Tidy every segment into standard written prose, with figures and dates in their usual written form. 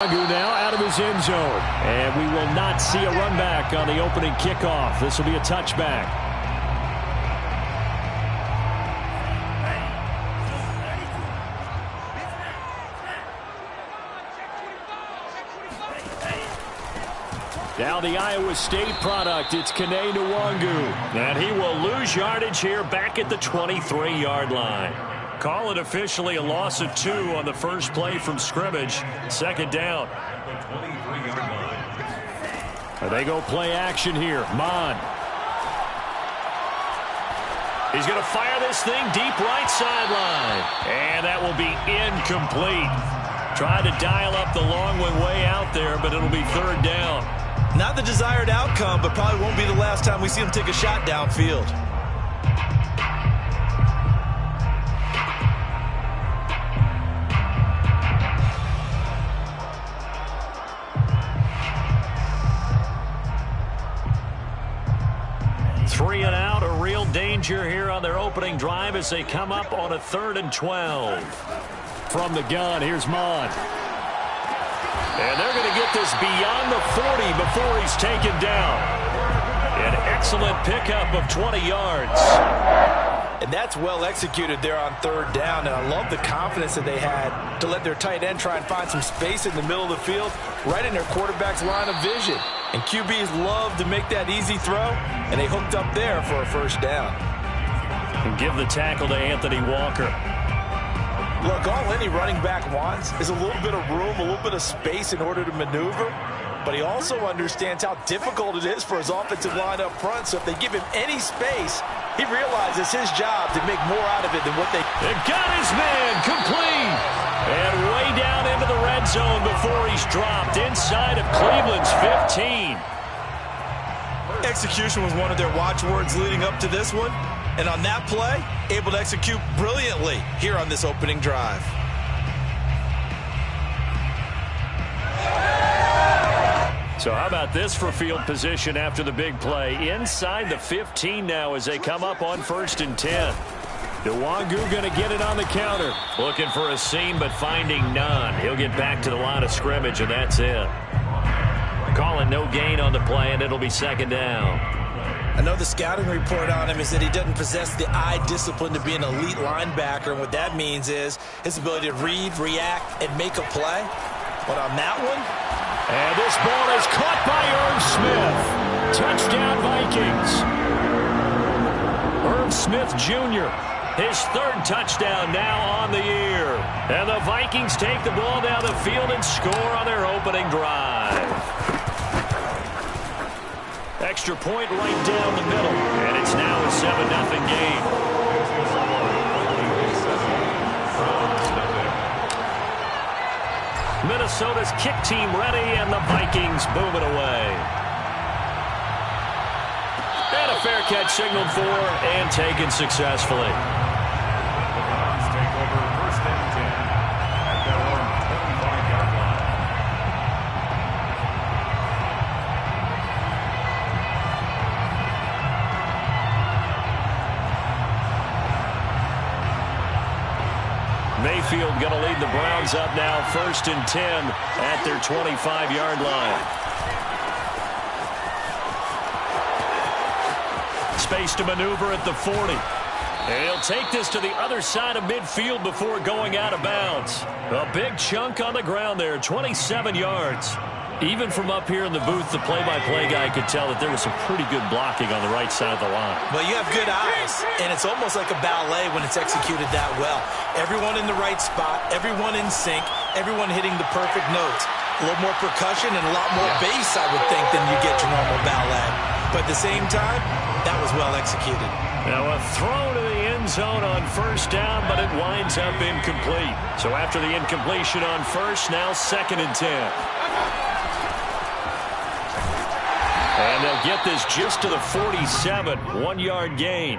Now out of his end zone. And we will not see a run back on the opening kickoff. This will be a touchback. Now the Iowa State product, it's Kene Nwangu. And he will lose yardage here back at the 23-yard line. Call it officially a loss of 2 on the first play from scrimmage. Second down. They go play action here. Mon. He's going to fire this thing deep right sideline. And that will be incomplete. Tried to dial up the long one way out there, but it'll be third down. Not the desired outcome, but probably won't be the last time we see him take a shot downfield. Three and out, a real danger here on their opening drive as they come up on a 3rd and 12. From the gun, here's Mon. And they're going to get this beyond the 40 before he's taken down. An excellent pickup of 20 yards. And that's well executed there on 3rd down. And I love the confidence that they had to let their tight end try and find some space in the middle of the field, right in their quarterback's line of vision. And QBs love to make that easy throw, and they hooked up there for a first down. And give the tackle to Anthony Walker. Look, all any running back wants is a little bit of room, a little bit of space in order to maneuver. But he also understands how difficult it is for his offensive line up front. So if they give him any space, he realizes his job to make more out of it than what they... They got his man complete. And way down into the red zone before he's dropped inside of Cleveland's 15. Execution was one of their watchwords leading up to this one. And on that play, able to execute brilliantly here on this opening drive. So how about this for field position after the big play? Inside the 15 now as they come up on 1st and 10. Nwangu going to get it on the counter. Looking for a seam, but finding none. He'll get back to the line of scrimmage, and that's it. Calling no gain on the play, and it'll be 2nd down. I know the scouting report on him is that he doesn't possess the eye discipline to be an elite linebacker, and what that means is his ability to read, react, and make a play. But on that one... And this ball is caught by Irv Smith. Touchdown, Vikings. Irv Smith Jr., his 3rd touchdown now on the year. And the Vikings take the ball down the field and score on their opening drive. Extra point right down the middle. And it's now a 7-0 game. Minnesota's kick team ready, and the Vikings boom it away. And a fair catch signaled for and taken successfully. Take over 1st and 10 at their own 25-yard line. Mayfield going to lead the Browns up now, 1st and 10 at their 25-yard line. Space to maneuver at the 40. And he'll take this to the other side of midfield before going out of bounds. A big chunk on the ground there, 27 yards. Even from up here in the booth, the play-by-play guy could tell that there was some pretty good blocking on the right side of the line. Well, you have good eyes, and it's almost like a ballet when it's executed that well. Everyone in the right spot, everyone in sync, everyone hitting the perfect notes. A little more percussion and a lot more bass, I would think, than you get your normal ballet. But at the same time, that was well executed. Now a throw to the end zone on 1st down, but it winds up incomplete. So after the incompletion on 1st, now 2nd and 10. And they'll get this just to the 47, 1-yard gain.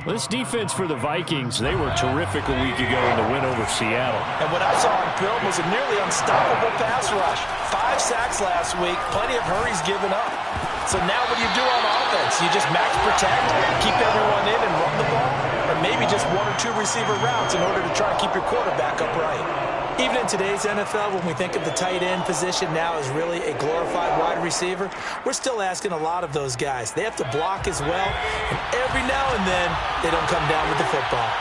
This defense for the Vikings, they were terrific a week ago in the win over Seattle. And what I saw on film was a nearly unstoppable pass rush. 5 sacks last week, plenty of hurries given up. So now what do you do on offense? You just max protect, keep everyone in and run the ball? Or maybe just 1 or 2 receiver routes in order to try to keep your quarterback upright? Even in today's NFL, when we think of the tight end position now as really a glorified wide receiver, we're still asking a lot of those guys. They have to block as well, and every now and then, they don't come down with the football.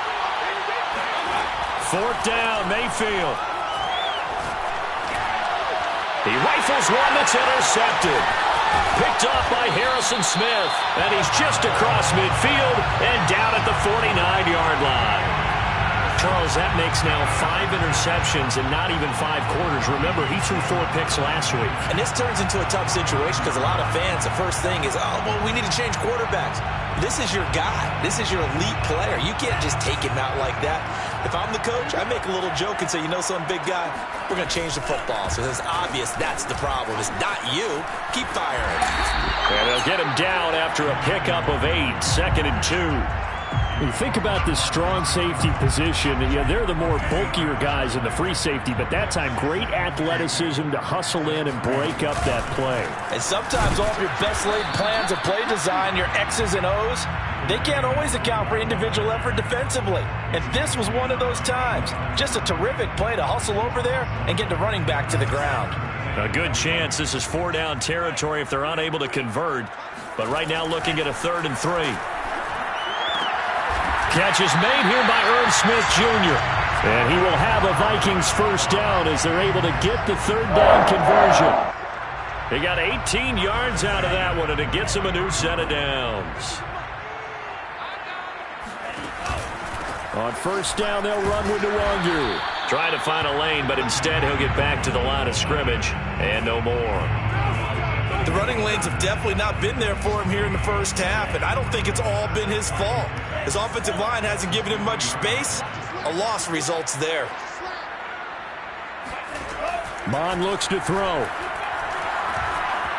4th down, Mayfield. He rifles one that's intercepted. Picked off by Harrison Smith, and he's just across midfield and down at the 49-yard line. Charles, that makes now 5 interceptions and not even 5 quarters. Remember, he threw 4 picks last week. And this turns into a tough situation because a lot of fans, the first thing is, oh, well, we need to change quarterbacks. This is your guy. This is your elite player. You can't just take him out like that. If I'm the coach, I make a little joke and say, you know, some big guy, we're going to change the football. So it's obvious that's the problem. It's not you. Keep firing. And they'll get him down after a pickup of 8, 2nd and 2. You think about this strong safety position. Yeah, they're the more bulkier guys in the free safety, but that time, great athleticism to hustle in and break up that play. And sometimes all of your best laid plans of play design, your X's and O's, they can't always account for individual effort defensively. And this was one of those times. Just a terrific play to hustle over there and get the running back to the ground. A good chance this is 4-down territory if they're unable to convert. But right now looking at a 3rd and 3. Catch is made here by Irv Smith Jr. And he will have a Vikings 1st down as they're able to get the 3rd down conversion. They got 18 yards out of that one, and it gets them a new set of downs. On 1st down, they'll run with Nwangu. Trying to find a lane, but instead he'll get back to the line of scrimmage and no more. The running lanes have definitely not been there for him here in the first half, and I don't think it's all been his fault. His offensive line hasn't given him much space. A loss results there. Bond looks to throw.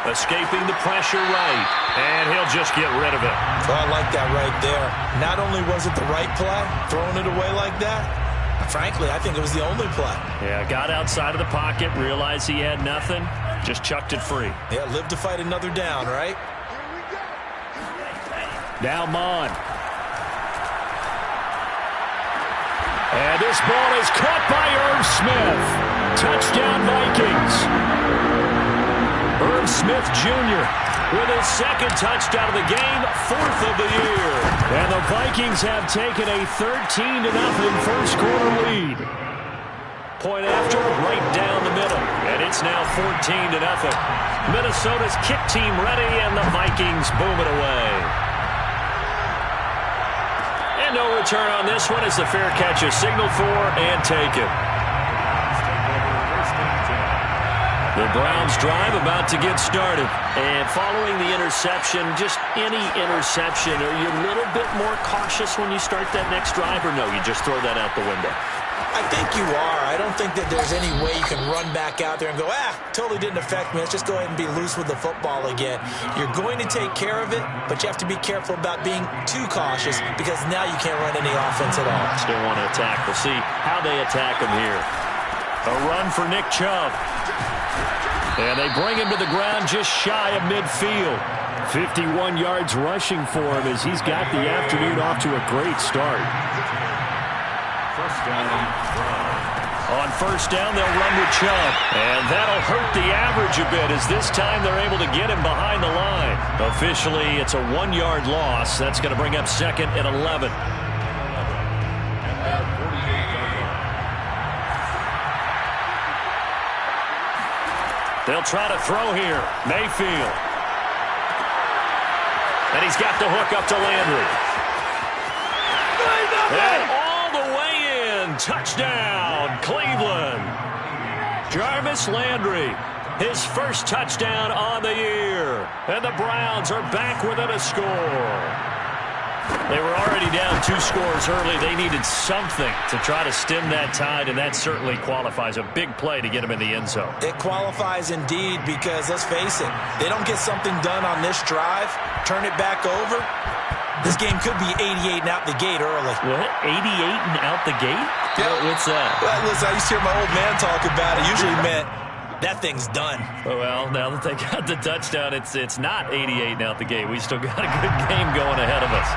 Escaping the pressure right, and he'll just get rid of it. Oh, I like that right there. Not only was it the right play, throwing it away like that, frankly, I think it was the only play. Yeah, got outside of the pocket, realized he had nothing, just chucked it free. Yeah, live to fight another down, right? Now Mon. And this ball is caught by Irv Smith. Touchdown Vikings. Irv Smith Jr. with his 2nd touchdown of the game, 4th of the year. And the Vikings have taken a 13-0 first quarter lead. Point after, right down the middle. And it's now 14-0. Minnesota's kick team ready, and the Vikings boom it away. And no return on this one as the fair catch is signaled for and taken. The Browns drive about to get started. And following the interception, just any interception, are you a little bit more cautious when you start that next drive, or no, you just throw that out the window? I think you are. I don't think that there's any way you can run back out there and go, totally didn't affect me. Let's just go ahead and be loose with the football again. You're going to take care of it, but you have to be careful about being too cautious because now you can't run any offense at all. Still want to attack. We'll see how they attack him here. A run for Nick Chubb. And they bring him to the ground just shy of midfield. 51 yards rushing for him as he's got the afternoon off to a great start. On 1st down, they'll run with Chubb. And that'll hurt the average a bit as this time they're able to get him behind the line. Officially, it's a 1-yard loss. That's going to bring up 2nd and 11. They'll try to throw here. Mayfield. And he's got the hook up to Landry. And all the way in. Touchdown, Cleveland. Jarvis Landry, his 1st touchdown on the year. And the Browns are back within a score. They were already down 2 scores early. They needed something to try to stem that tide, and that certainly qualifies. A big play to get him in the end zone. It qualifies indeed because, let's face it, they don't get something done on this drive, turn it back over, this game could be 88 and out the gate early. What? 88 and out the gate? Yeah. What's that? Well, listen, I used to hear my old man talk about it. Usually meant that thing's done. Well, now that they got the touchdown, it's not 88 and out the gate. We still got a good game going ahead of us.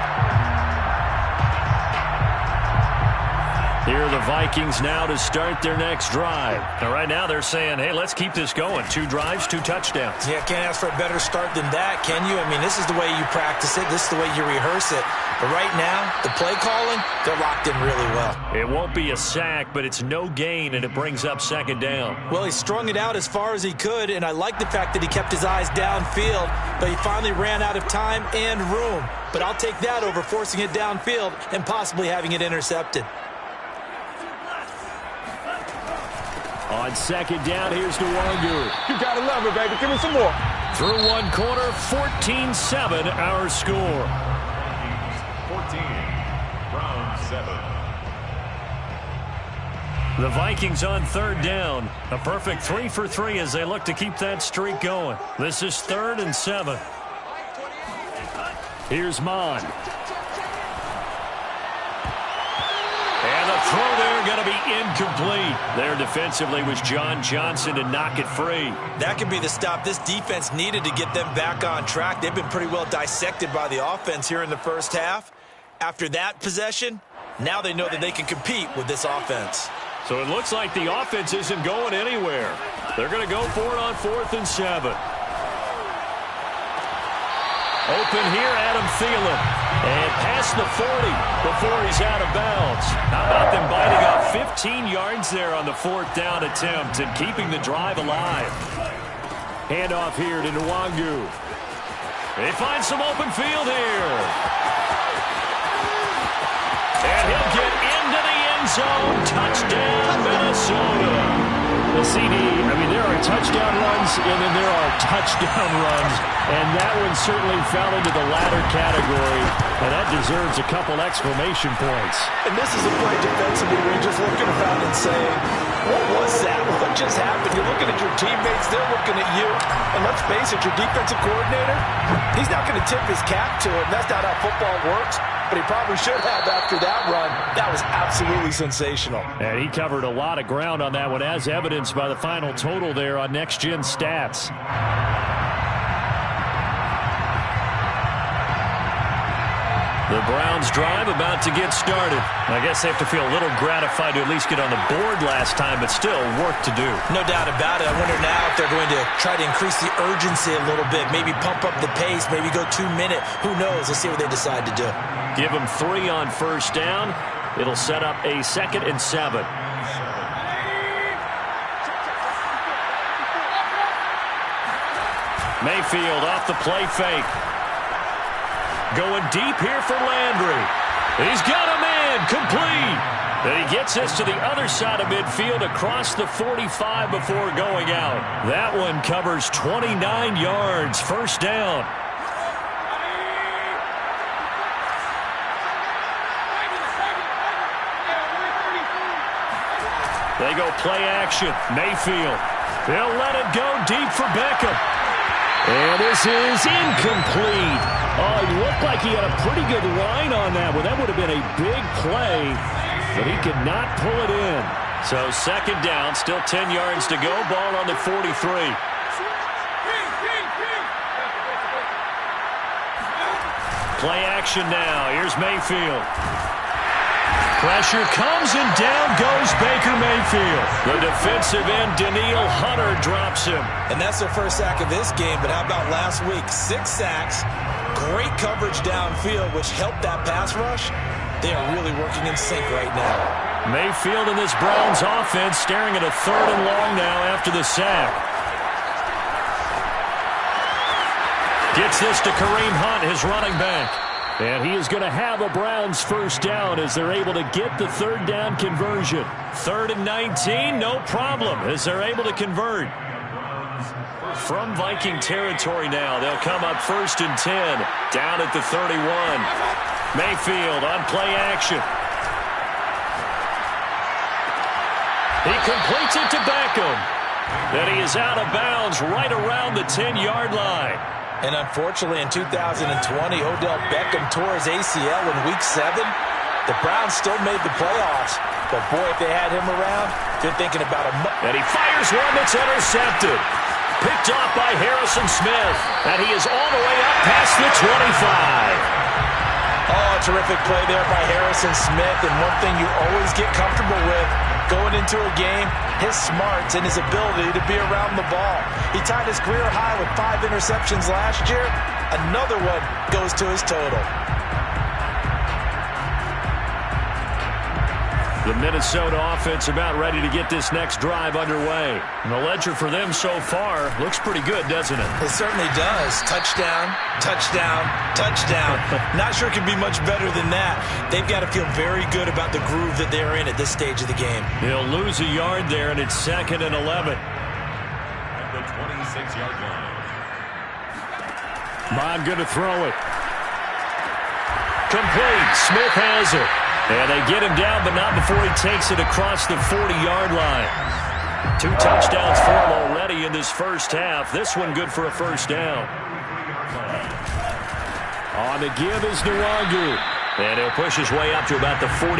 Here are the Vikings now to start their next drive. Now, right now they're saying, hey, let's keep this going. 2 drives, 2 touchdowns. Yeah, can't ask for a better start than that, can you? I mean, this is the way you practice it. This is the way you rehearse it. But right now, the play calling, they're locked in really well. It won't be a sack, but it's no gain, and it brings up 2nd down. Well, he strung it out as far as he could, and I like the fact that he kept his eyes downfield, but he finally ran out of time and room. But I'll take that over forcing it downfield and possibly having it intercepted. On 2nd down, here's Nwangu. You gotta love it, baby. Give me some more. Through 1 quarter, 14-7 our score. 14, round 7. The Vikings on 3rd down. A perfect 3 for 3 as they look to keep that streak going. This is 3rd and 7. Here's Mon. And the throw there going to be incomplete. There defensively was John Johnson to knock it free. That could be the stop this defense needed to get them back on track. They've been pretty well dissected by the offense here in the first half. After that possession, now they know that they can compete with this offense. So it looks like the offense isn't going anywhere. They're going to go for it on 4th and 7. Open here, Adam Thielen. And past the 40 before he's out of bounds. How about them biting off 15 yards there on the 4th down attempt and keeping the drive alive? Handoff here to Nwangu. They find some open field here. And he'll get into the end zone. Touchdown, Minnesota. The CD, I mean, there are touchdown runs, and then there are touchdown runs, and that one certainly fell into the latter category, and that deserves a couple exclamation points. And this is a play defensively where you're just looking around and saying, what was that? What just happened? You're looking at your teammates, they're looking at you, and let's face it, your defensive coordinator, he's not going to tip his cap to it. That's not how football works. But he probably should have after that run. That was absolutely sensational. And he covered a lot of ground on that one, as evidenced by the final total there on Next Gen Stats. The Browns drive about to get started. I guess they have to feel a little gratified to at least get on the board last time, but still work to do. No doubt about it. I wonder now if they're going to try to increase the urgency a little bit, maybe pump up the pace, maybe go 2-minute. Who knows? Let's see what they decide to do. Give them 3 on 1st down. It'll set up a 2nd and 7. Mayfield off the play fake. Going deep here for Landry. He's got a man complete. And he gets this to the other side of midfield across the 45 before going out. That one covers 29 yards. 1st down. They go play action. Mayfield. They'll let it go deep for Beckham. And this is incomplete. Oh, he looked like he had a pretty good line on that one. That would have been a big play, but he could not pull it in. So 2nd down, still 10 yards to go. Ball on the 43. Play action now. Here's Mayfield. Pressure comes, and down goes Baker Mayfield. The defensive end, Daniil Hunter, drops him. And that's their first sack of this game, but how about last week? 6 sacks, great coverage downfield, which helped that pass rush. They are really working in sync right now. Mayfield in this Browns offense staring at a 3rd and long now after the sack. Gets this to Kareem Hunt, his running back. And he is going to have a Browns 1st down as they're able to get the 3rd down conversion. 3rd and 19, no problem as they're able to convert. From Viking territory now, they'll come up 1st and 10, down at the 31. Mayfield on play action. He completes it to Beckham. Then he is out of bounds right around the 10-yard line. And unfortunately, in 2020, Odell Beckham tore his ACL in Week 7. The Browns still made the playoffs. But, boy, if they had him around, they're thinking about a... And he fires one that's intercepted. Picked off by Harrison Smith. And he is all the way up past the 25. Oh, a terrific play there by Harrison Smith. And one thing you always get comfortable with going into a game, his smarts and his ability to be around the ball. He tied his career high with 5 interceptions last year. Another one goes to his total. The Minnesota offense about ready to get this next drive underway. And the ledger for them so far looks pretty good, doesn't it? It certainly does. Touchdown, touchdown, touchdown. Not sure it could be much better than that. They've got to feel very good about the groove that they're in at this stage of the game. They'll lose a yard there, and it's 2nd and 11. At the 26-yard line. Bond going to throw it. Complete. Smith has it. And they get him down, but not before he takes it across the 40-yard line. 2 touchdowns for him already in this first half. This one good for a first down. On the give is Nwangu. And he'll push his way up to about the 44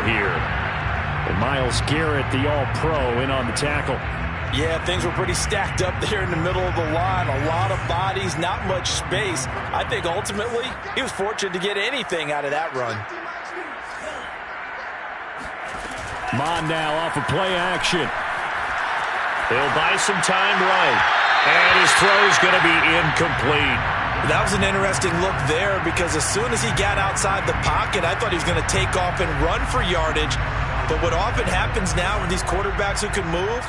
here. And Myles Garrett, the all-pro, in on the tackle. Yeah, things were pretty stacked up there in the middle of the line. A lot of bodies, not much space. I think ultimately he was fortunate to get anything out of that run. Mon now off of play action. He'll buy some time right. And his throw's going to be incomplete. That was an interesting look there because as soon as he got outside the pocket, I thought he was going to take off and run for yardage. But what often happens now with these quarterbacks who can move,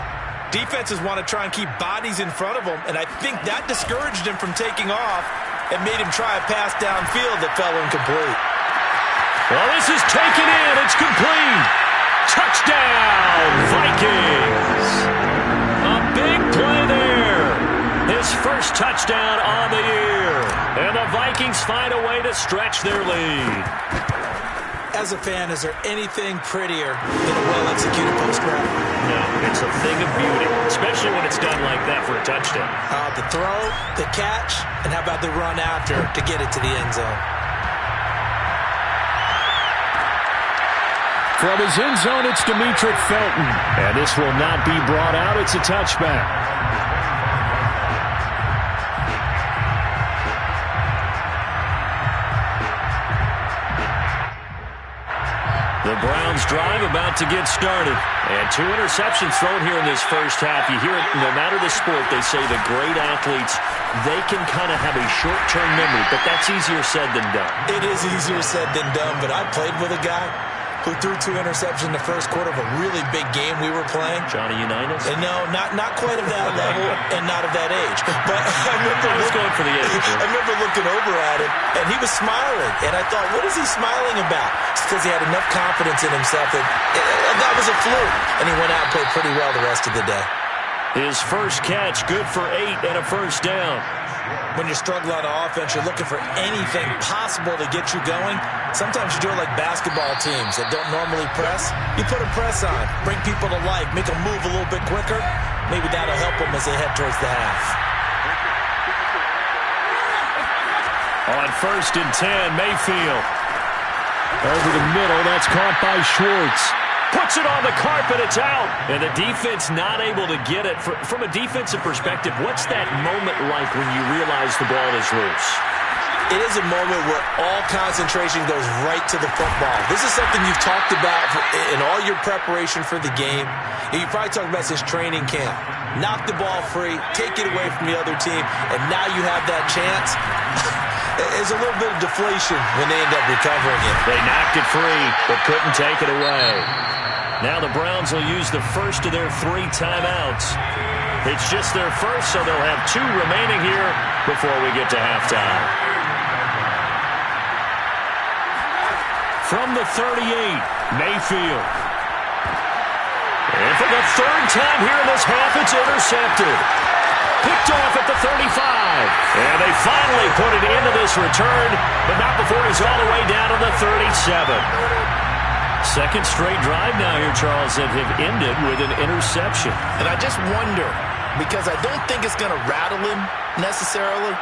defenses want to try and keep bodies in front of them. And I think that discouraged him from taking off and made him try a pass downfield that fell incomplete. Well, this is taken in. It's complete. Touchdown, Vikings! A big play there. His first touchdown on the year. And the Vikings find a way to stretch their lead. As a fan, is there anything prettier than a well-executed post route? No, it's a thing of beauty, especially when it's done like that for a touchdown. The throw, the catch, and how about the run after to get it to the end zone? From his end zone, it's Demetric Felton. And this will not be brought out. It's a touchback. The Browns drive about to get started. And 2 interceptions thrown here in this first half. You hear it, no matter the sport, they say the great athletes, they can kind of have a short-term memory, but that's easier said than done. It is easier said than done, but I played with a guy who threw 2 interceptions in the first quarter of a really big game we were playing. Johnny Unitas? And no, not quite of that level and not of that age. But I was going for the age. I remember looking over at him, and he was smiling. And I thought, what is he smiling about? It's because he had enough confidence in himself that was a fluke. And he went out and played pretty well the rest of the day. His first catch, good for 8 and a first down. When you're struggling on offense, you're looking for anything possible to get you going. Sometimes you do it like basketball teams that don't normally press. You put a press on, bring people to life, make them move a little bit quicker. Maybe that'll help them as they head towards the half. On 1st and 10, Mayfield. Over the middle, that's caught by Schwartz. Puts it on the carpet, it's out. And the defense not able to get it. From a defensive perspective, what's that moment like when you realize the ball is loose? It is a moment where all concentration goes right to the football. This is something you've talked about in all your preparation for the game. You probably talked about since training camp. Knock the ball free, take it away from the other team, and now you have that chance. There's a little bit of deflation when they end up recovering it. They knocked it free, but couldn't take it away. Now the Browns will use the first of their 3 timeouts. It's just their first, so they'll have 2 remaining here before we get to halftime. From the 38, Mayfield. And for the 3rd time here in this half, it's intercepted. Picked off at the 35. And they finally put it into this return, but not before he's all the way down to the 37. Second straight drive now here, Charles, that have ended with an interception. And I just wonder, because I don't think it's going to rattle him necessarily,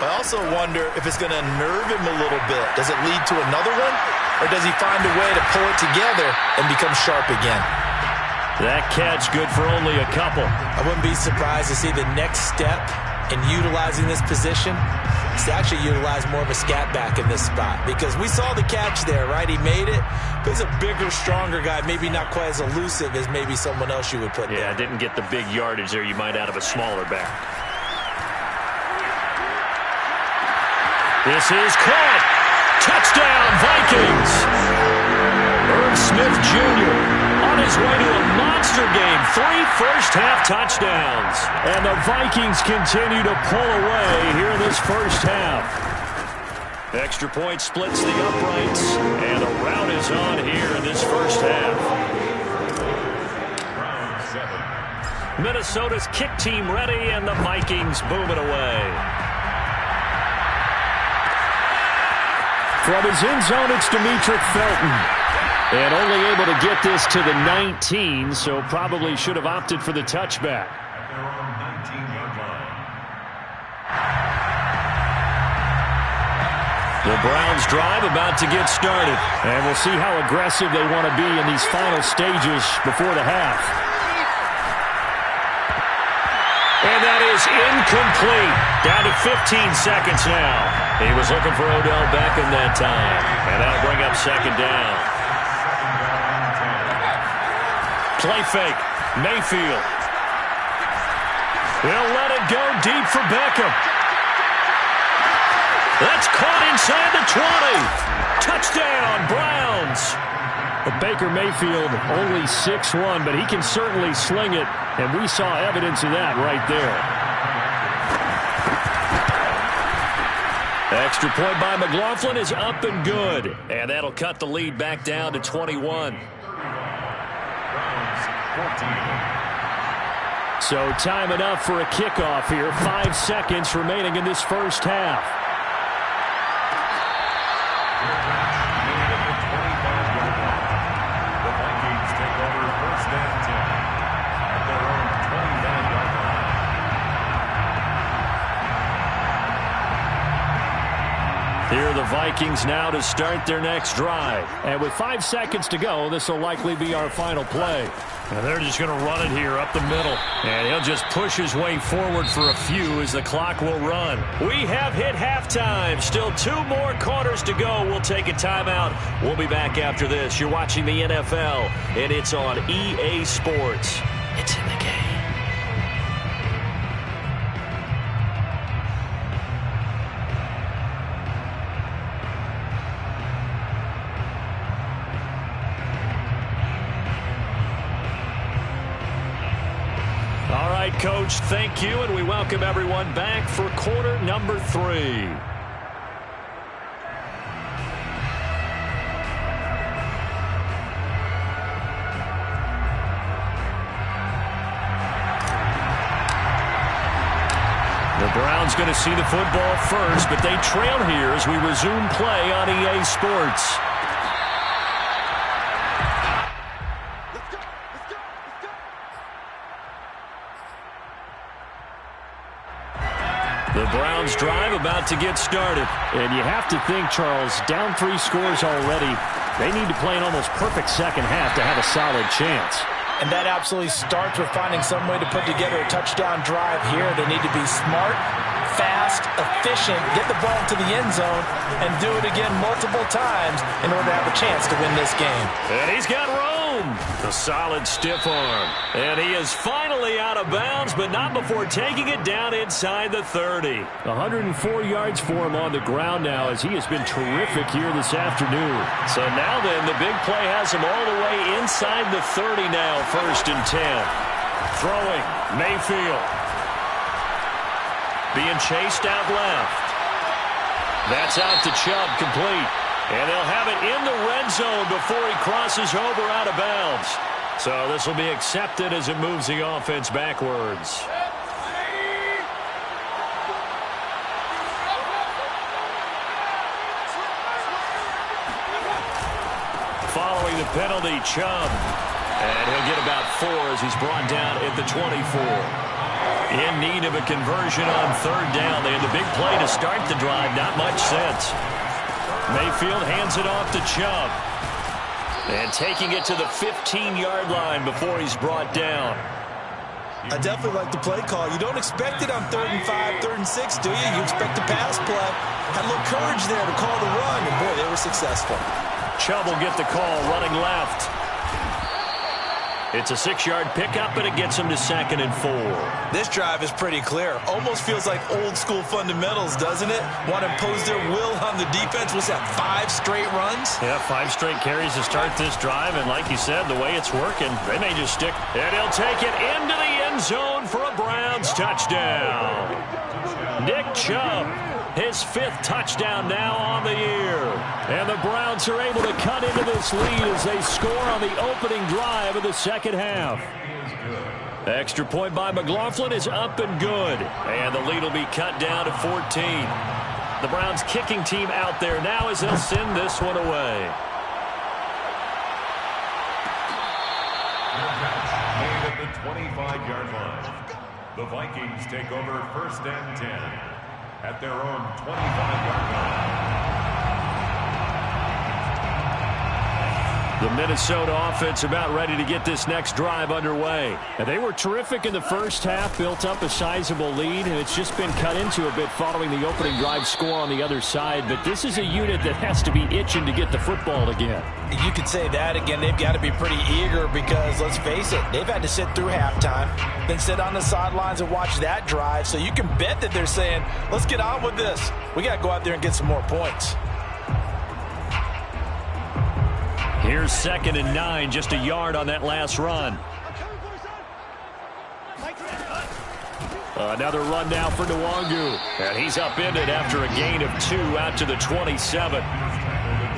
but I also wonder if it's going to nerve him a little bit. Does it lead to another one? Or does he find a way to pull it together and become sharp again? That catch good for only a couple. I wouldn't be surprised to see the next step in utilizing this position is to actually utilize more of a scat back in this spot, because we saw the catch there, right? He made it, but he's a bigger, stronger guy, maybe not quite as elusive as maybe someone else you would put there. Yeah, didn't get the big yardage there you might out of a smaller back. This is caught. Touchdown, Vikings. Irv Smith Jr. on his way to a monster game. 3 first-half touchdowns. And the Vikings continue to pull away here in this first half. Extra point splits the uprights, and the rout is on here in this first half. Minnesota's kick team ready, and the Vikings move it away. From his end zone, it's Demetric Felton. And only able to get this to the 19, so probably should have opted for the touchback. The Browns drive about to get started. And we'll see how aggressive they want to be in these final stages before the half. And that is incomplete. Down to 15 seconds now. He was looking for Odell Beckham that time. And that'll bring up second down. Play fake. Mayfield. He'll let it go deep for Beckham. That's caught inside the 20. Touchdown, Browns. But Baker Mayfield only 6'1", but he can certainly sling it, and we saw evidence of that right there. Extra point by McLaughlin is up and good, and that'll cut the lead back down to 21. So time enough for a kickoff here. 5 seconds remaining in this first half. Here are the Vikings now to start their next drive. And with 5 seconds to go, this will likely be our final play. And they're just going to run it here up the middle. And he'll just push his way forward for a few as the clock will run. We have hit halftime. Still 2 more quarters to go. We'll take a timeout. We'll be back after this. You're watching the NFL, and it's on EA Sports. It's in the game. Coach, thank you, and we welcome everyone back for quarter number 3. The Browns going to see the football first, but they trail here as we resume play on EA Sports. The Browns drive about to get started. And you have to think, Charles, down 3 scores already. They need to play an almost perfect second half to have a solid chance. And that absolutely starts with finding some way to put together a touchdown drive here. They need to be smart, fast, efficient, get the ball to the end zone, and do it again multiple times in order to have a chance to win this game. And he's got room. The solid stiff arm. And he is finally out of bounds, but not before taking it down inside the 30. 104 yards for him on the ground now, as he has been terrific here this afternoon. So now then, the big play has him all the way inside the 30 now, 1st and 10. Throwing, Mayfield. Being chased out left. That's out to Chubb, complete. And they'll have it in the red zone before he crosses over out of bounds. So this will be accepted as it moves the offense backwards. Following the penalty, Chubb. And he'll get about 4 as he's brought down at the 24. In need of a conversion on 3rd down. They had the big play to start the drive. Not much sense. Mayfield hands it off to Chubb. And taking it to the 15-yard line before he's brought down. I definitely like the play call. You don't expect it on 3rd and 5, 3rd and 6, do you? You expect a pass play. Had a little courage there to call the run, and boy, they were successful. Chubb will get the call running left. It's a 6-yard pickup, and it gets him to 2nd and 4. This drive is pretty clear. Almost feels like old-school fundamentals, doesn't it? Want to impose their will on the defense. What's that, 5 straight runs? Yeah, 5 straight carries to start this drive, and like you said, the way it's working, they may just stick. And he'll take it into the end zone for a Browns touchdown. Nick Chubb, his 5th touchdown now on the year. And the Browns are able to cut into this lead as they score on the opening drive of the second half. Extra point by McLaughlin is up and good. And the lead will be cut down to 14. The Browns kicking team out there now as they'll send this one away. Made at the 25-yard line. The Vikings take over 1st and 10 at their own 25-yard line. The Minnesota offense about ready to get this next drive underway. And they were terrific in the first half, built up a sizable lead, and it's just been cut into a bit following the opening drive score on the other side. But this is a unit that has to be itching to get the football again. You could say that again. They've got to be pretty eager because, let's face it, they've had to sit through halftime, then sit on the sidelines and watch that drive. So you can bet that they're saying, let's get on with this. We got to go out there and get some more points. Here's 2nd and 9, just a yard on that last run. Another run now for Nwangu. And he's upended after a gain of 2 out to the 27.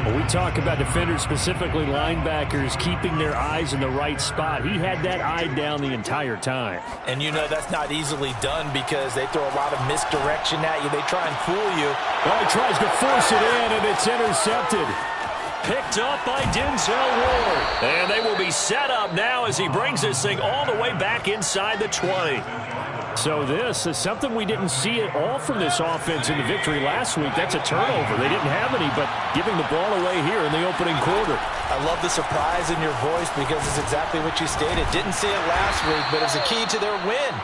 When we talk about defenders, specifically linebackers, keeping their eyes in the right spot. He had that eye down the entire time. And you know that's not easily done because they throw a lot of misdirection at you. They try and fool you. Well, he tries to force it in, and it's intercepted. Picked up by Denzel Ward. And they will be set up now as he brings this thing all the way back inside the 20. So this is something we didn't see at all from this offense in the victory last week. That's a turnover. They didn't have any, but giving the ball away here in the opening quarter. I love the surprise in your voice because it's exactly what you stated. Didn't see it last week, but it's a key to their win.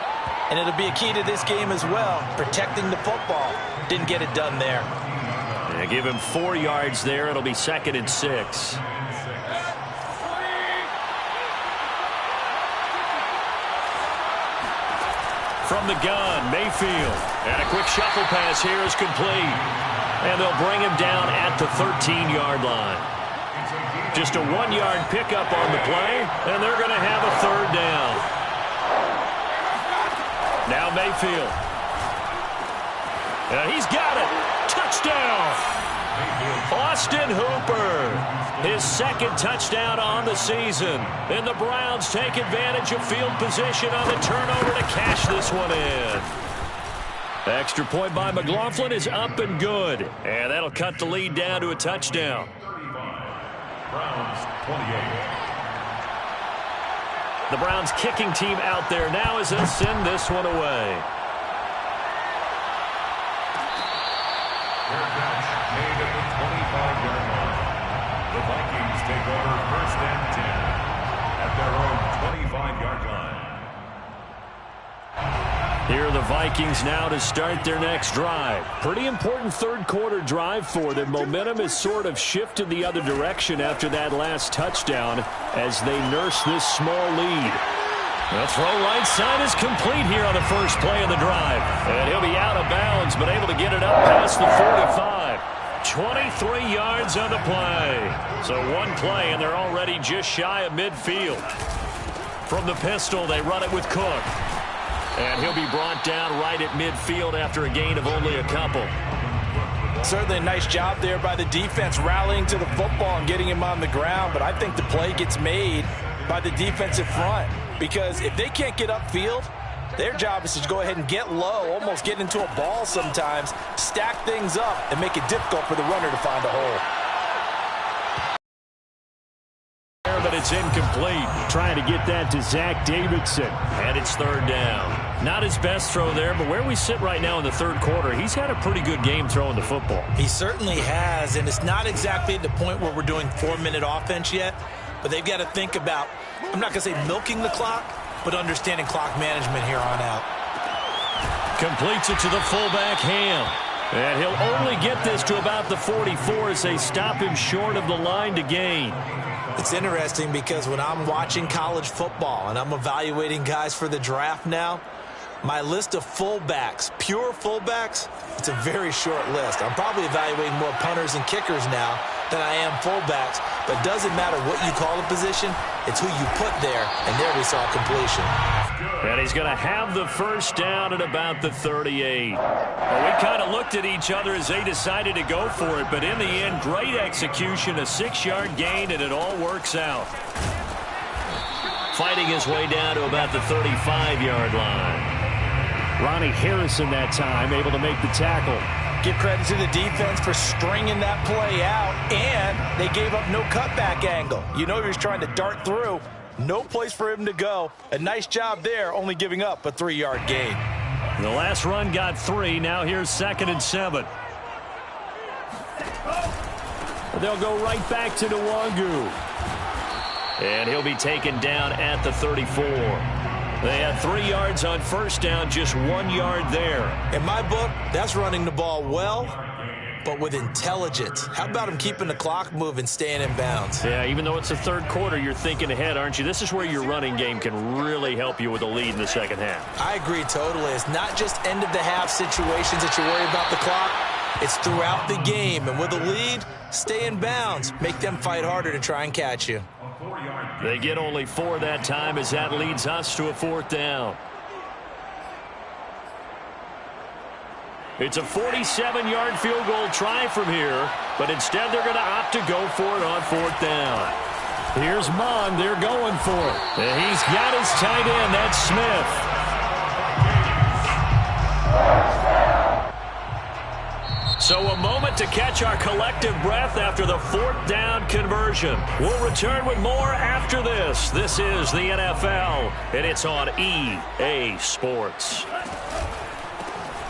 And it'll be a key to this game as well, protecting the football. Didn't get it done there. And give him 4 yards there. It'll be 2nd and 6. From the gun, Mayfield. And a quick shuffle pass here is complete. And they'll bring him down at the 13-yard line. Just a 1-yard pickup on the play, and they're going to have a 3rd down. Now Mayfield. And he's got it. Touchdown. Austin Hooper, his 2nd touchdown on the season. And the Browns take advantage of field position on the turnover to cash this one in. Extra point by McLaughlin is up and good. And that'll cut the lead down to a touchdown. 35. Browns 28. The Browns kicking team out there now as they'll send this one away. Made at the 25-yard line. The Vikings take over 1st and 10 at their own 25-yard line. Here are the Vikings now to start their next drive. Pretty important 3rd quarter drive for them. Momentum has sort of shifted the other direction after that last touchdown as they nurse this small lead. The throw right side is complete here on the first play of the drive. And he'll be out of bounds, but able to get it up past the 45. 23 yards on the play. So 1 play, and they're already just shy of midfield. From the pistol, they run it with Cook. And he'll be brought down right at midfield after a gain of only a couple. Certainly a nice job there by the defense rallying to the football and getting him on the ground. But I think the play gets made by the defensive front. Because if they can't get upfield, their job is to go ahead and get low, almost get into a ball sometimes, stack things up, and make it difficult for the runner to find a hole. But it's incomplete. Trying to get that to Zach Davidson. And it's 3rd down. Not his best throw there, but where we sit right now in the 3rd quarter, he's had a pretty good game throwing the football. He certainly has, and it's not exactly at the point where we're doing 4-minute offense yet, but they've got to think about, I'm not going to say milking the clock, but understanding clock management here on out. Completes it to the fullback, Ham. And he'll only get this to about the 44 as they stop him short of the line to gain. It's interesting because when I'm watching college football and I'm evaluating guys for the draft now, my list of fullbacks, pure fullbacks, it's a very short list. I'm probably evaluating more punters and kickers now than I am fullbacks, but it doesn't matter what you call a position, it's who you put there, and there we saw completion. And he's going to have the first down at about the 38. Well, we kind of looked at each other as they decided to go for it, but in the end, great execution, a 6-yard gain, and it all works out. Fighting his way down to about the 35-yard line. Ronnie Harrison that time able to make the tackle. Give credit to the defense for stringing that play out, and they gave up no cutback angle. You know he was trying to dart through. No place for him to go. A nice job there, only giving up a 3-yard gain. The last run got 3. Now here's 2nd and 7. They'll go right back to Nwangu. And he'll be taken down at the 34. They had 3 yards on first down, just 1 yard there. In my book, that's running the ball well, but with intelligence. How about him keeping the clock moving, staying in bounds? Yeah, even though it's the third quarter, you're thinking ahead, aren't you? This is where your running game can really help you with a lead in the second half. I agree totally. It's not just end-of-the-half situations that you worry about the clock. It's throughout the game. And with a lead, stay in bounds. Make them fight harder to try and catch you. They get only 4 that time as that leads us to a 4th down. It's a 47-yard field goal try from here, but instead they're going to opt to go for it on 4th down. Here's Mon. They're going for it. And he's got his tight end. That's Smith. So a moment to catch our collective breath after the 4th down conversion. We'll return with more after this. This is the NFL, and it's on EA Sports.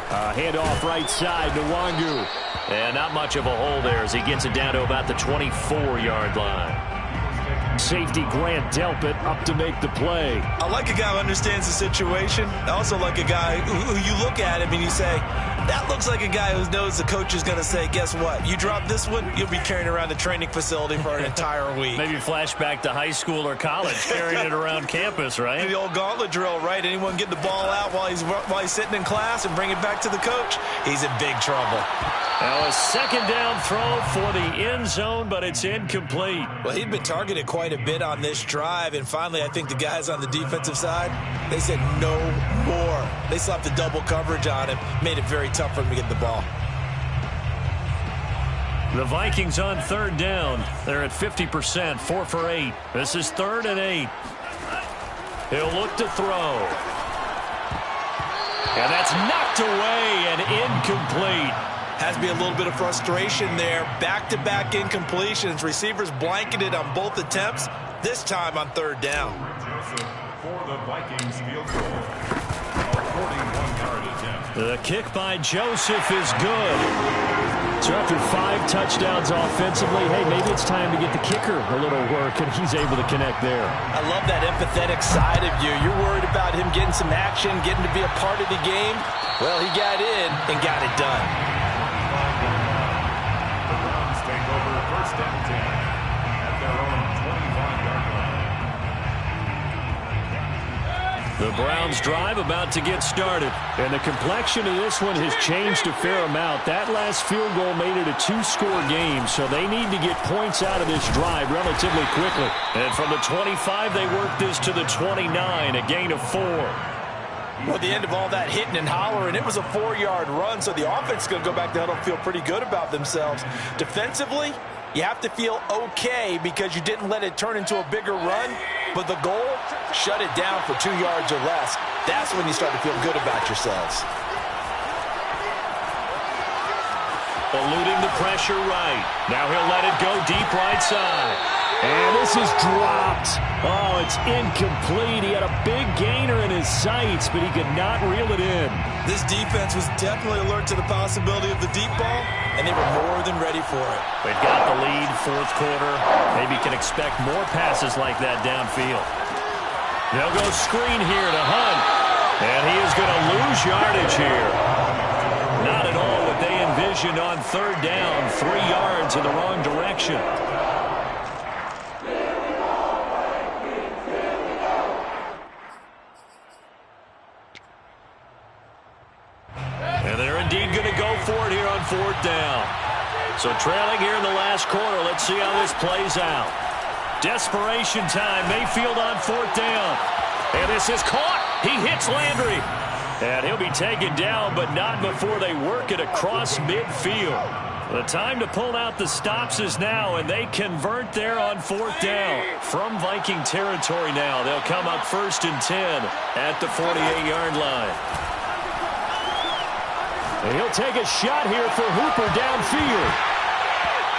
Handoff right side to Nwangu. And not much of a hole there as he gets it down to about the 24-yard line. Safety Grant Delpit up to make the play. I like a guy who understands the situation. I also like a guy who you look at him and you say, that looks like a guy who knows the coach is going to say, guess what? You drop this one, you'll be carrying around the training facility for an entire week. Maybe flashback to high school or college, carrying it around campus, right? The old gauntlet drill, right? Anyone get the ball out while he's sitting in class and bring it back to the coach? He's in big trouble. Now a 2nd down throw for the end zone, but it's incomplete. Well, he'd been targeted quite a bit on this drive, and finally I think the guys on the defensive side, they said no more. They slapped the double coverage on him, made it very tough for him to get the ball. The Vikings on 3rd down. They're at 50%, 4 for 8. This is 3rd and 8. He'll look to throw. And that's knocked away and incomplete. Has to be a little bit of frustration there. Back-to-back incompletions. Receivers blanketed on both attempts, this time on 3rd down. For the Vikings field goal, a 41-yard attempt. The kick by Joseph is good. So after 5 touchdowns offensively, hey, maybe it's time to get the kicker a little work, and he's able to connect there. I love that empathetic side of you. You're worried about him getting some action, getting to be a part of the game. Well, he got in and got it done. The Browns take over 1st and 10 at their own 25-yard line. The Browns drive about to get started. And the complexion of this one has changed a fair amount. That last field goal made it a 2-score game, so they need to get points out of this drive relatively quickly. And from the 25, they work this to the 29, a gain of 4. Well, at the end of all that hitting and hollering, it was a 4-yard run, so the offense is going to go back to huddle and feel pretty good about themselves. Defensively, you have to feel okay because you didn't let it turn into a bigger run, but the goal, shut it down for 2 yards or less. That's when you start to feel good about yourselves. Eluding the pressure right. Now he'll let it go deep right side. And this is dropped. Oh, it's incomplete. He had a big gainer in his sights, but he could not reel it in. This defense was definitely alert to the possibility of the deep ball, and they were more than ready for it. They've got the lead, 4th quarter. Maybe can expect more passes like that downfield. They'll go screen here to Hunt. And he is going to lose yardage here. Not at all what they envisioned on third down. 3 yards in the wrong direction. And they're indeed going to go for it here on fourth down. So trailing here in the last quarter. Let's see how this plays out. Desperation time. Mayfield on fourth down. And this is caught. He hits Landry. And he'll be taken down, but not before they work it across midfield. The time to pull out the stops is now, and they convert there on fourth down. From Viking territory now, they'll come up 1st and 10 at the 48-yard line. And he'll take a shot here for Hooper downfield.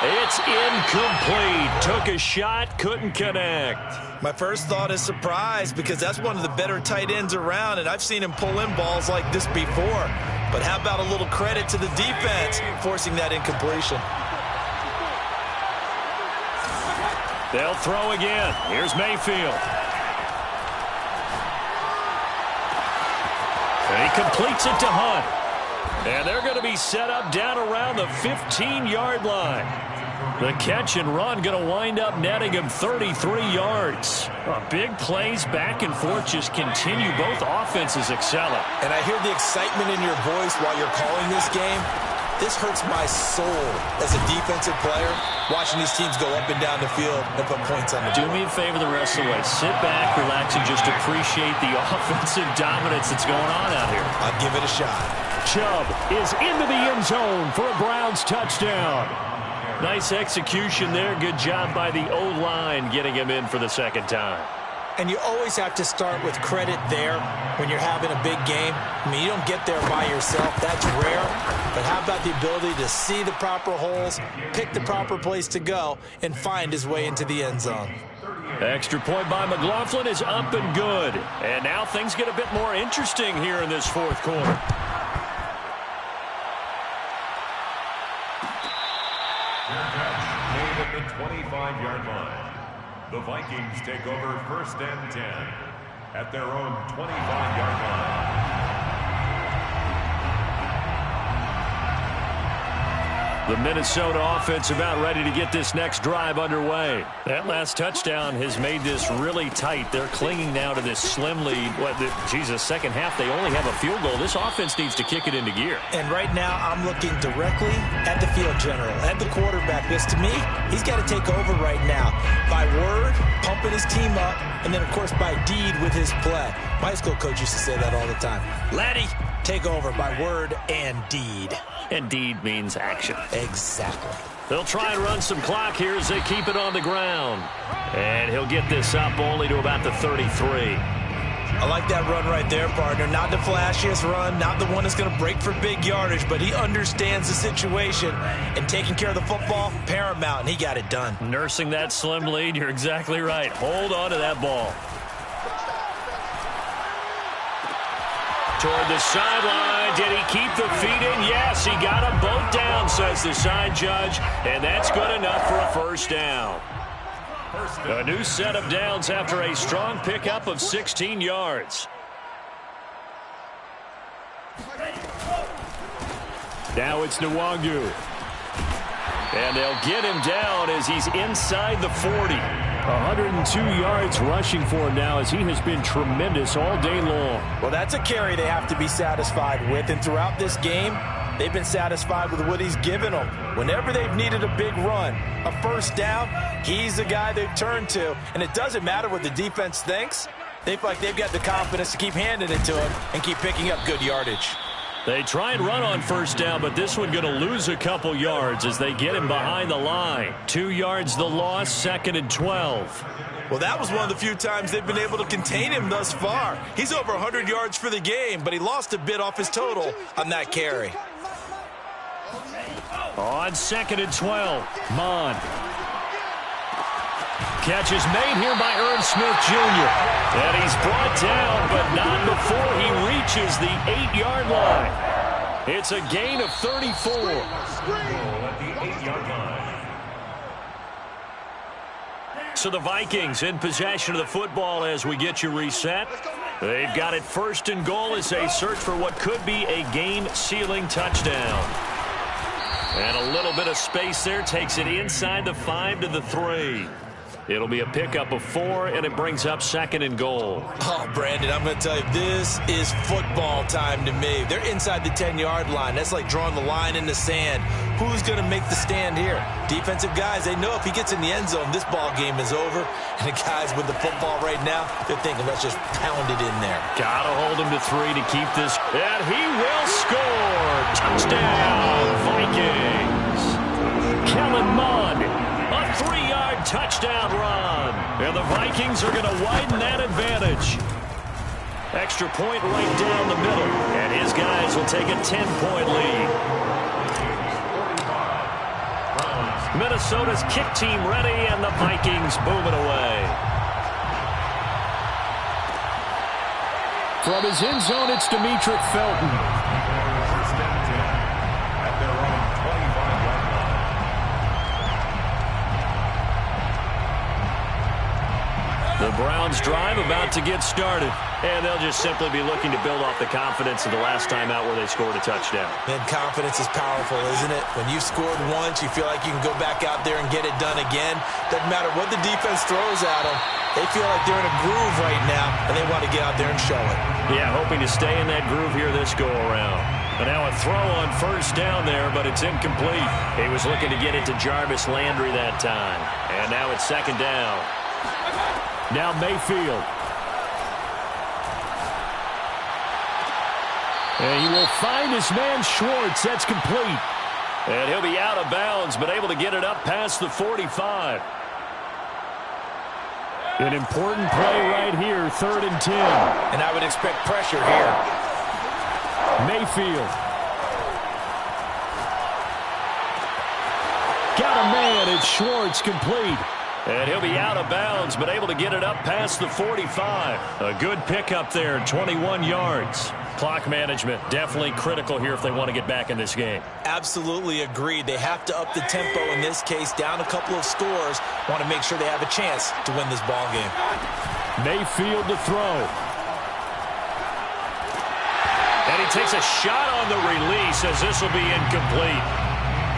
It's incomplete. Took a shot, couldn't connect. My first thought is surprise, because that's one of the better tight ends around, and I've seen him pull in balls like this before. But how about a little credit to the defense forcing that incompletion? They'll throw again. Here's Mayfield. And he completes it to Hunt. And they're going to be set up down around the 15-yard line. The catch and run going to wind up netting him 33 yards. Big plays back and forth just continue. Both offenses excelling. And I hear the excitement in your voice while you're calling this game. This hurts my soul as a defensive player, watching these teams go up and down the field and put points on the board. Do me a favor the rest of the way. Sit back, relax, and just appreciate the offensive dominance that's going on out here. I'll give it a shot. Chubb is into the end zone for a Browns touchdown. Nice execution there. Good job by the O-line getting him in for the second time. And you always have to start with credit there when you're having a big game. I mean, you don't get there by yourself. That's rare. But how about the ability to see the proper holes, pick the proper place to go, and find his way into the end zone? Extra point by McLaughlin is up and good. And now things get a bit more interesting here in this fourth quarter. Made at the 25-yard line. The Vikings take over 1st and 10 at their own 25-yard line. The Minnesota offense about ready to get this next drive underway. That last touchdown has made this really tight. They're clinging now to this slim lead. Second half, they only have a field goal. This offense needs to kick it into gear. And right now, I'm looking directly at the field general, at the quarterback. Because to me, he's got to take over right now. By word, pumping his team up, and then, of course, by deed with his play. My high school coach used to say that all the time. Laddie, take over by word and deed. And deed means action. Exactly. They'll try and run some clock here as they keep it on the ground. And he'll get this up only to about the 33. I like that run right there, partner. Not the flashiest run, not the one that's going to break for big yardage, but he understands the situation, and taking care of the football, paramount, and he got it done. Nursing that slim lead, you're exactly right. Hold on to that ball. Toward the sideline. Did he keep the feet in? Yes, he got them both down, says the side judge. And that's good enough for a first down. A new set of downs after a strong pickup of 16 yards. Now it's Nwangu. And they'll get him down as he's inside the 40. 102 yards rushing for him now as he has been tremendous all day long. Well, that's a carry they have to be satisfied with. And throughout this game, they've been satisfied with what he's given them. Whenever they've needed a big run, a first down, he's the guy they've turned to. And it doesn't matter what the defense thinks. They feel like they've got the confidence to keep handing it to him and keep picking up good yardage. They try and run on first down, but this one going to lose a couple yards as they get him behind the line. 2 yards the loss, 2nd and 12. Well, that was one of the few times they've been able to contain him thus far. He's over 100 yards for the game, but he lost a bit off his total on that carry. On 2nd and 12, Mon. catch is made here by Irv Smith Jr. And he's brought down, but not before he reaches the 8-yard line. It's a gain of 34. So the Vikings in possession of the football as we get you reset. They've got it 1st and goal as they search for what could be a game-sealing touchdown. And a little bit of space there takes it inside the 5 to the 3. It'll be a pickup of 4, and it brings up 2nd and goal. Oh, Brandon, I'm going to tell you, this is football time to me. They're inside the 10-yard line. That's like drawing the line in the sand. Who's going to make the stand here? Defensive guys, they know if he gets in the end zone, this ball game is over. And the guys with the football right now, they're thinking, let's just pound it in there. Got to hold him to 3 to keep this. And he will score. Touchdown, Vikings. Kellen Mond, a 3-yard touchdown run. And the Vikings are going to widen that advantage. Extra point right down the middle. And his guys will take a 10-point lead. Minnesota's kick team ready, and the Vikings boom it away. From his end zone, it's Demetric Felton. First and 10 at their own 25-yard line. The Browns drive about to get started, and they'll just simply be looking to build off the confidence of the last time out where they scored a touchdown. Man, confidence is powerful, isn't it? When you've scored once, you feel like you can go back out there and get it done again. Doesn't matter what the defense throws at them. They feel like they're in a groove right now, and they want to get out there and show it. Yeah, hoping to stay in that groove here this go-around. But now a throw on 1st down there, but it's incomplete. He was looking to get it to Jarvis Landry that time. And now it's 2nd down. Now Mayfield. And he will find his man Schwartz. That's complete. And he'll be out of bounds, but able to get it up past the 45. An important play right here, 3rd and 10. And I would expect pressure here. Mayfield. Got a man. It's Schwartz, complete. And he'll be out of bounds, but able to get it up past the 45. A good pickup there, 21 yards. Clock management, definitely critical here if they want to get back in this game. Absolutely agreed. They have to up the tempo in this case, down a couple of scores. Want to make sure they have a chance to win this ball game. Mayfield to throw. And he takes a shot on the release as this will be incomplete.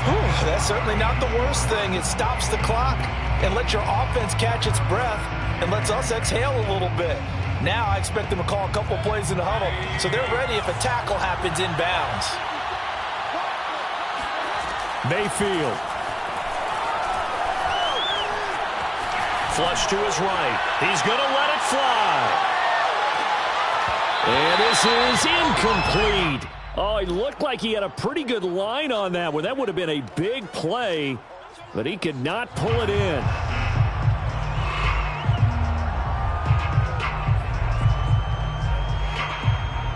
Whew, that's certainly not the worst thing. It stops the clock and lets your offense catch its breath and lets us exhale a little bit. Now I expect them to call a couple plays in the huddle, so they're ready if a tackle happens inbounds. Mayfield. Flush to his right. He's going to let it fly. And this is incomplete. Oh, it looked like he had a pretty good line on that one. That would have been a big play, but he could not pull it in.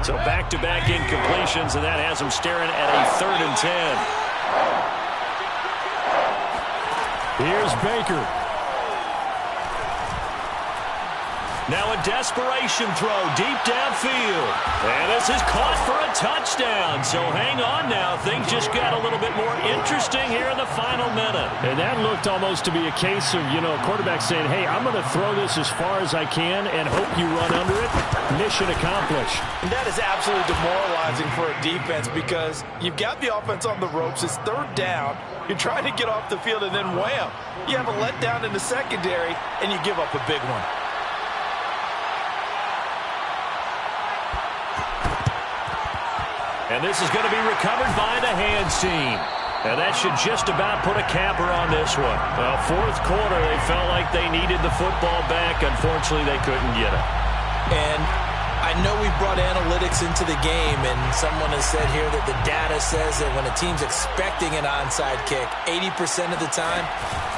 So back-to-back incompletions, and that has him staring at a 3rd and 10. Here's Baker. Now a desperation throw deep downfield. And this is caught for a touchdown. So hang on now. Things just got a little bit more interesting here in the final minute. And that looked almost to be a case of, a quarterback saying, hey, I'm going to throw this as far as I can and hope you run under it. Mission accomplished. And that is absolutely demoralizing for a defense because you've got the offense on the ropes. It's 3rd down. You're trying to get off the field and then wham. You have a letdown in the secondary and you give up a big one. And this is going to be recovered by the hands team. And that should just about put a capper on this one. Well, 4th quarter, they felt like they needed the football back. Unfortunately, they couldn't get it. And I know we brought analytics into the game, and someone has said here that the data says that when a team's expecting an onside kick, 80% of the time,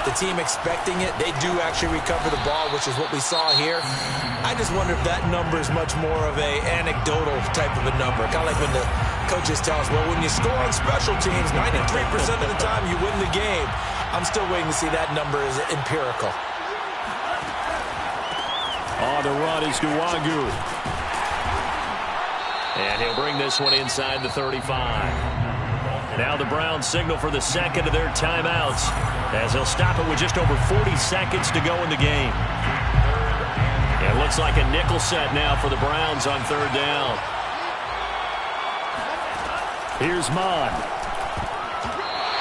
the team expecting it, they do actually recover the ball, which is what we saw here. I just wonder if that number is much more of a anecdotal type of a number. Kind of like when the coaches tell us, well, when you score on special teams, 93% of the time you win the game. I'm still waiting to see that number is empirical. On the run is Nwangu. And he'll bring this one inside the 35. Now the Browns signal for the second of their timeouts as they'll stop it with just over 40 seconds to go in the game. It looks like a nickel set now for the Browns on third down. Here's Mon.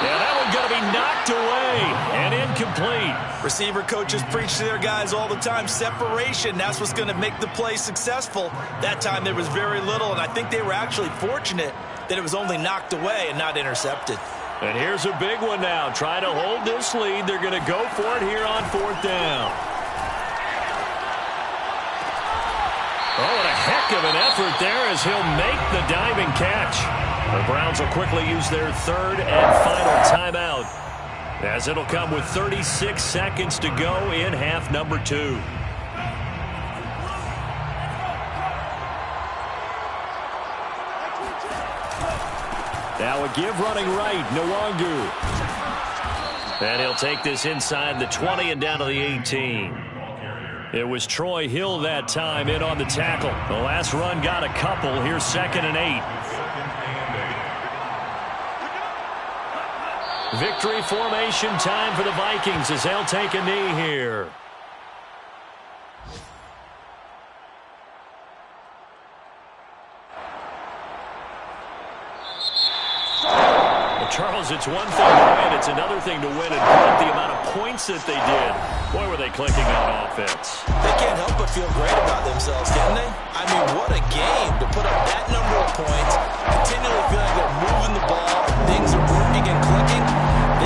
Yeah, that one's going to be knocked away and incomplete. Receiver coaches preach to their guys all the time. Separation, that's what's going to make the play successful. That time there was very little, and I think they were actually fortunate that it was only knocked away and not intercepted. And here's a big one now. Trying to hold this lead. They're going to go for it here on fourth down. Oh, and a heck of an effort there as he'll make the diving catch. The Browns will quickly use their third and final timeout, as it'll come with 36 seconds to go in half number 2. Now a give running right, Nwangu. And he'll take this inside the 20 and down to the 18. It was Troy Hill that time in on the tackle. The last run got a couple. Here's 2nd and 8. Victory formation time for the Vikings as they'll take a knee here. Well, Charles, it's one thing to win. It's another thing to win and put the amount of points that they did. Boy, were they clicking on offense. They can't help but feel great about themselves, can they? I mean, what a game to put up that number of points.